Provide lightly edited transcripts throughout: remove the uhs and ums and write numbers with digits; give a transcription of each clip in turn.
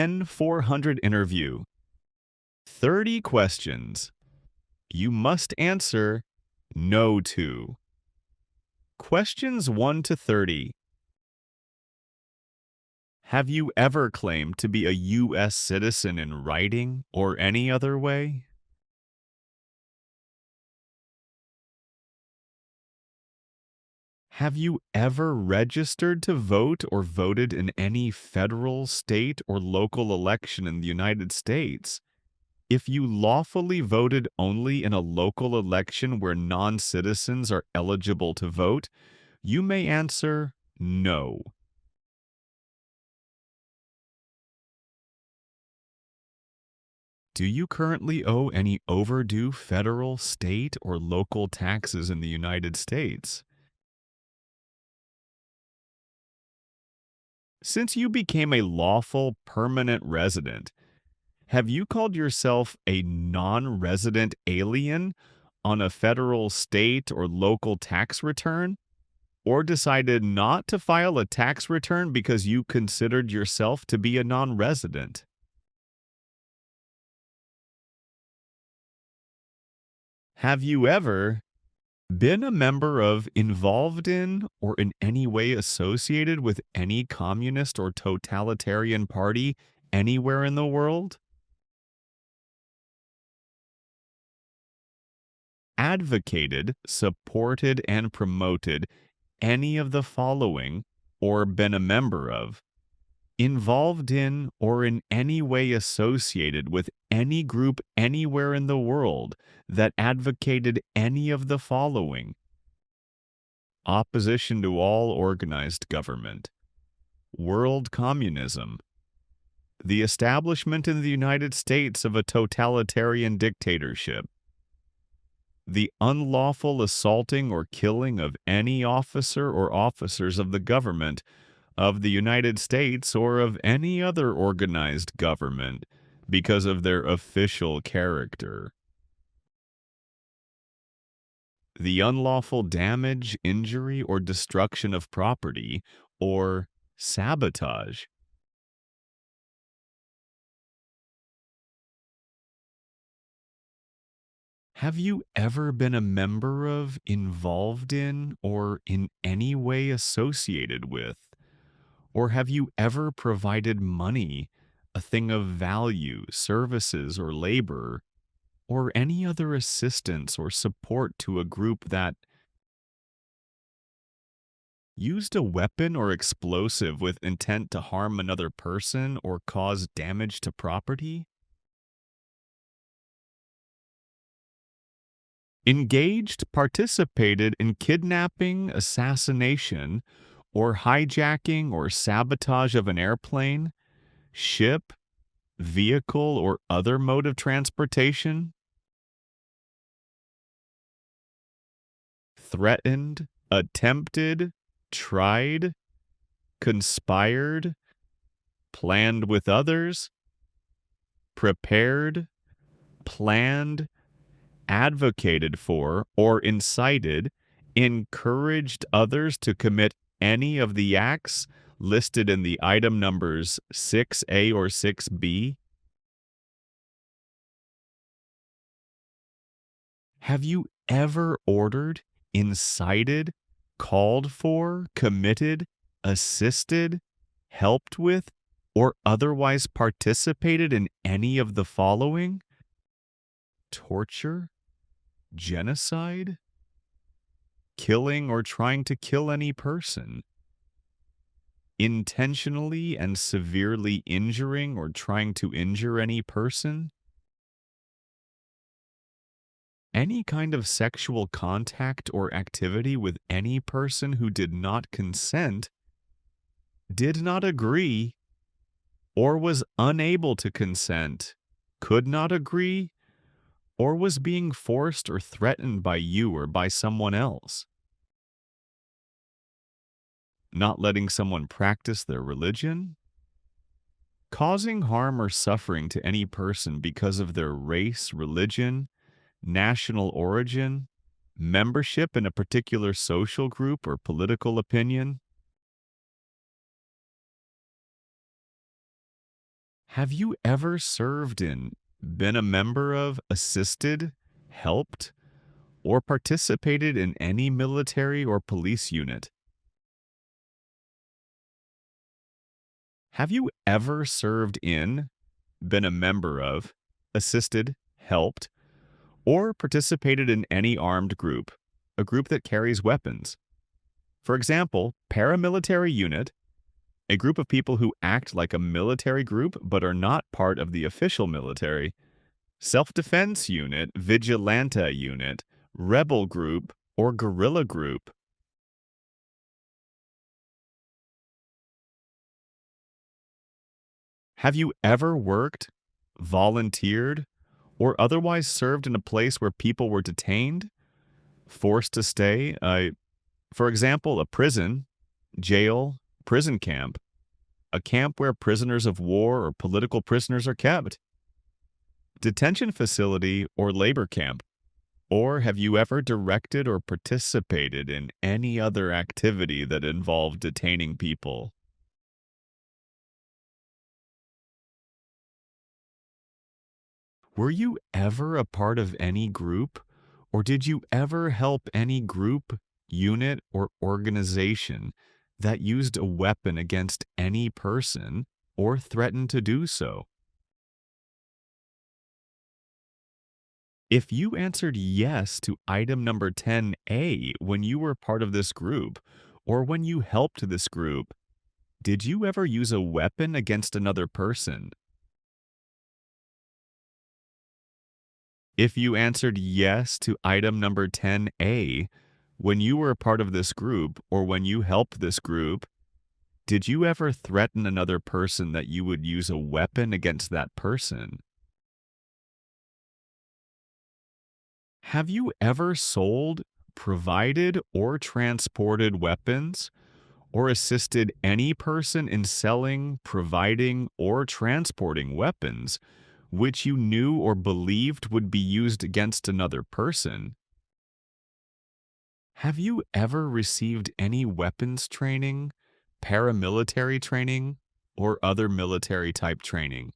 N400 interview. 30 questions. You must answer no to. Questions 1 to 30. Have you ever claimed to be a U.S. citizen in writing or any other way? Have you ever registered to vote or voted in any federal, state, or local election in the United States? If you lawfully voted only in a local election where non-citizens are eligible to vote, you may answer no. Do you currently owe any overdue federal, state, or local taxes in the United States? Since you became a lawful permanent resident, have you called yourself a non-resident alien on a federal, state, or local tax return? Or decided not to file a tax return because you considered yourself to be a non-resident? Have you ever been a member of, involved in, or in any way associated with any communist or totalitarian party anywhere in the world? Advocated, supported, and promoted any of the following, or been a member of: involved in or in any way associated with any group anywhere in the world that advocated any of the following: opposition to all organized government, world communism, the establishment in the United States of a totalitarian dictatorship, the unlawful assaulting or killing of any officer or officers of the government of the United States or of any other organized government because of their official character, the unlawful damage, injury, or destruction of property, or sabotage. Have you ever been a member of, involved in, or in any way associated with? Or have you ever provided money, a thing of value, services, or labor, or any other assistance or support to a group that used a weapon or explosive with intent to harm another person or cause damage to property? Engaged, participated in kidnapping, assassination, or hijacking or sabotage of an airplane, ship, vehicle, or other mode of transportation? Threatened, attempted, tried, conspired, planned with others, prepared, planned, advocated for, or incited, encouraged others to commit any of the acts listed in the item numbers 6A or 6B? Have you ever ordered, incited, called for, committed, assisted, helped with, or otherwise participated in any of the following: torture, genocide, killing or trying to kill any person, intentionally and severely injuring or trying to injure any person, any kind of sexual contact or activity with any person who did not consent, did not agree, or was unable to consent, could not agree, or was being forced or threatened by you or by someone else. Not letting someone practice their religion, causing harm or suffering to any person because of their race, religion, national origin, membership in a particular social group or political opinion. Have you ever served in, been a member of, assisted, helped, or participated in any military or police unit? Have you ever served in, been a member of, assisted, helped, or participated in any armed group, a group that carries weapons? For example, paramilitary unit, a group of people who act like a military group but are not part of the official military, self-defense unit, vigilante unit, rebel group, or guerrilla group. Have you ever worked, volunteered, or otherwise served in a place where people were detained, forced to stay? For example, a prison, jail, prison camp, a camp where prisoners of war or political prisoners are kept, detention facility, or labor camp. Or have you ever directed or participated in any other activity that involved detaining people? Were you ever a part of any group, or did you ever help any group, unit, or organization that used a weapon against any person or threatened to do so? If you answered yes to item number 10A when you were part of this group, or when you helped this group, did you ever use a weapon against another person? If you answered yes to item number 10A, when you were a part of this group or when you helped this group, did you ever threaten another person that you would use a weapon against that person? Have you ever sold, provided, or transported weapons, or assisted any person in selling, providing, or transporting weapons which you knew or believed would be used against another person? Have you ever received any weapons training, paramilitary training, or other military type training?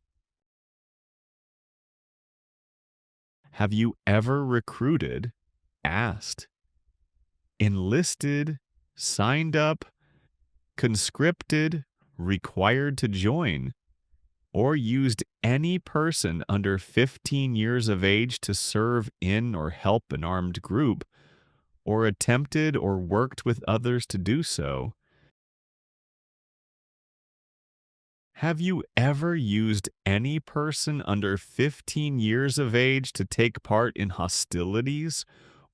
Have you ever recruited, asked, enlisted, signed up, conscripted, required to join, or used any person under 15 years of age to serve in or help an armed group, or attempted or worked with others to do so? Have you ever used any person under 15 years of age to take part in hostilities,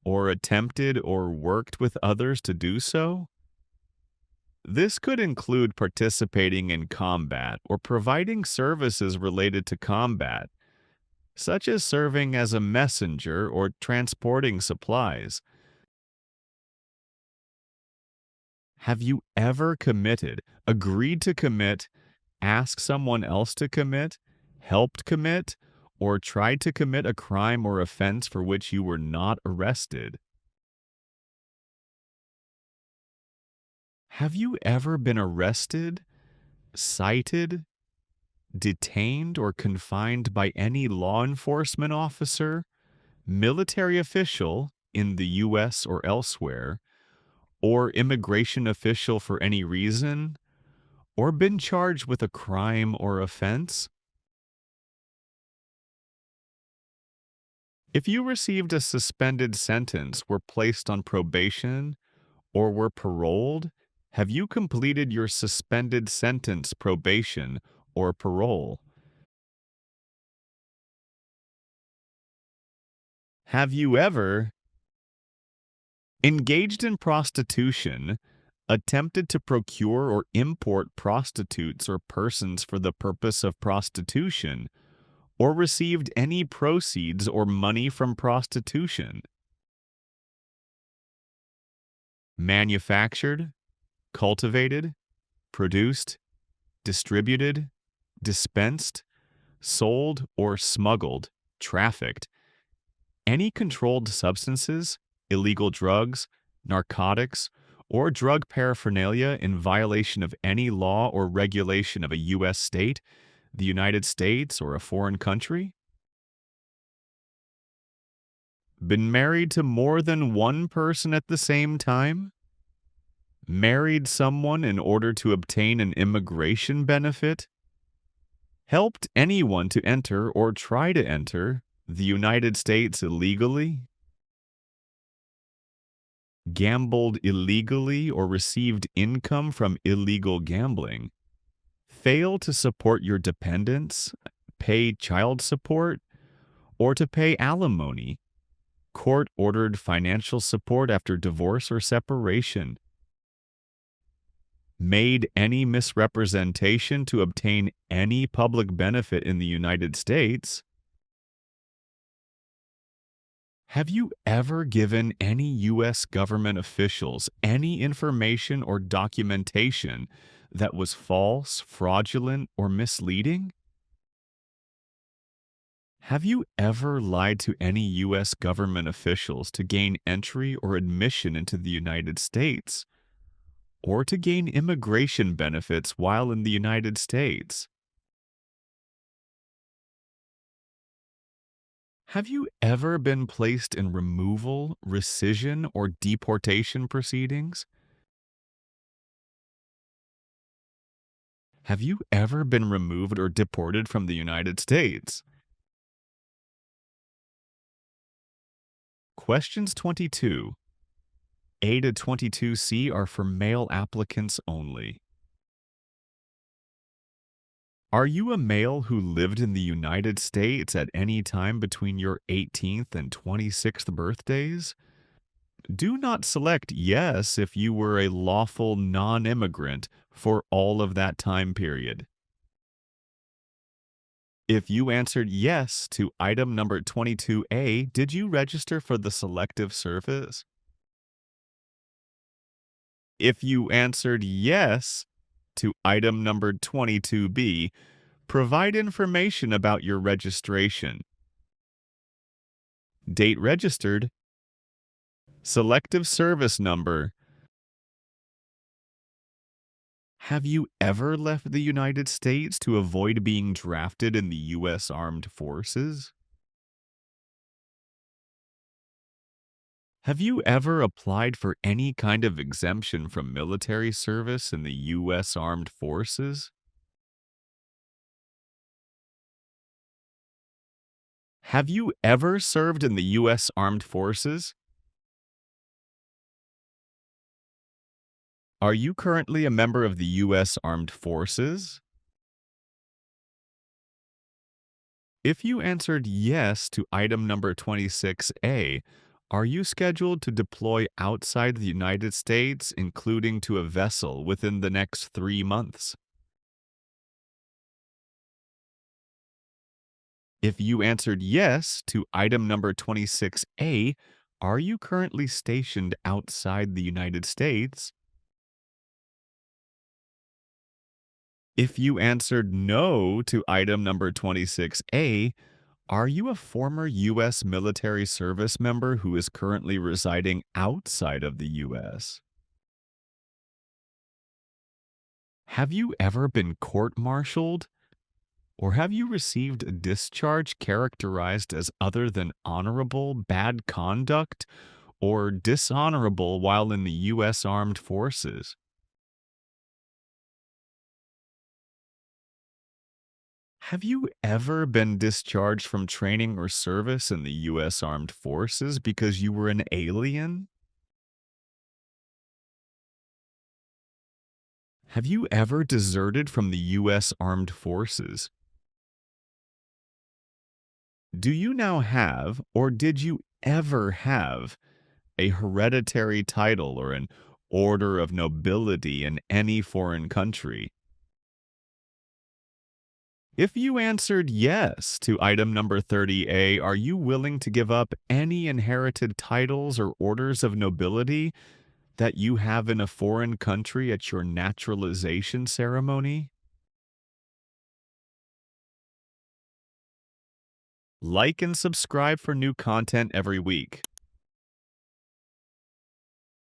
or attempted or worked with others to do so? This could include participating in combat or providing services related to combat, such as serving as a messenger or transporting supplies. Have you ever committed, agreed to commit, asked someone else to commit, helped commit, or tried to commit a crime or offense for which you were not arrested? Have you ever been arrested, cited, detained, or confined by any law enforcement officer, military official in the US or elsewhere, or immigration official for any reason, or been charged with a crime or offense? If you received a suspended sentence, were placed on probation, or were paroled, have you completed your suspended sentence, probation, or parole? Have you ever engaged in prostitution, attempted to procure or import prostitutes or persons for the purpose of prostitution, or received any proceeds or money from prostitution? Manufactured, cultivated, produced, distributed, dispensed, sold, or smuggled, trafficked any controlled substances, illegal drugs, narcotics, or drug paraphernalia in violation of any law or regulation of a U.S. state, the United States, or a foreign country? Been married to more than one person at the same time? Married someone in order to obtain an immigration benefit? Helped anyone to enter or try to enter the United States illegally? Gambled illegally or received income from illegal gambling? Fail to support your dependents, pay child support, or to pay alimony? Court-ordered financial support after divorce or separation? Made any misrepresentation to obtain any public benefit in the United States? Have you ever given any U.S. government officials any information or documentation that was false, fraudulent, or misleading? Have you ever lied to any U.S. government officials to gain entry or admission into the United States, or to gain immigration benefits while in the United States? Have you ever been placed in removal, rescission, or deportation proceedings? Have you ever been removed or deported from the United States? Questions 22 A to 22C are for male applicants only. Are you a male who lived in the United States at any time between your 18th and 26th birthdays? Do not select yes if you were a lawful non-immigrant for all of that time period. If you answered yes to item number 22A, did you register for the Selective Service? If you answered yes to item number 22B, provide information about your registration. Date registered, Selective Service number. Have you ever left the United States to avoid being drafted in the U.S. Armed Forces? Have you ever applied for any kind of exemption from military service in the U.S. Armed Forces? Have you ever served in the U.S. Armed Forces? Are you currently a member of the U.S. Armed Forces? If you answered yes to item number 26A, are you scheduled to deploy outside the United States, including to a vessel, within the next 3 months? If you answered yes to item number 26A, are you currently stationed outside the United States? If you answered no to item number 26A, are you a former U.S. military service member who is currently residing outside of the U.S.? Have you ever been court-martialed? Or have you received a discharge characterized as other than honorable bad conduct or dishonorable while in the U.S. Armed Forces? Have you ever been discharged from training or service in the U.S. Armed Forces because you were an alien? Have you ever deserted from the U.S. Armed Forces? Do you now have, or did you ever have, a hereditary title or an order of nobility in any foreign country? If you answered yes to item number 30A, are you willing to give up any inherited titles or orders of nobility that you have in a foreign country at your naturalization ceremony? Like and subscribe for new content every week.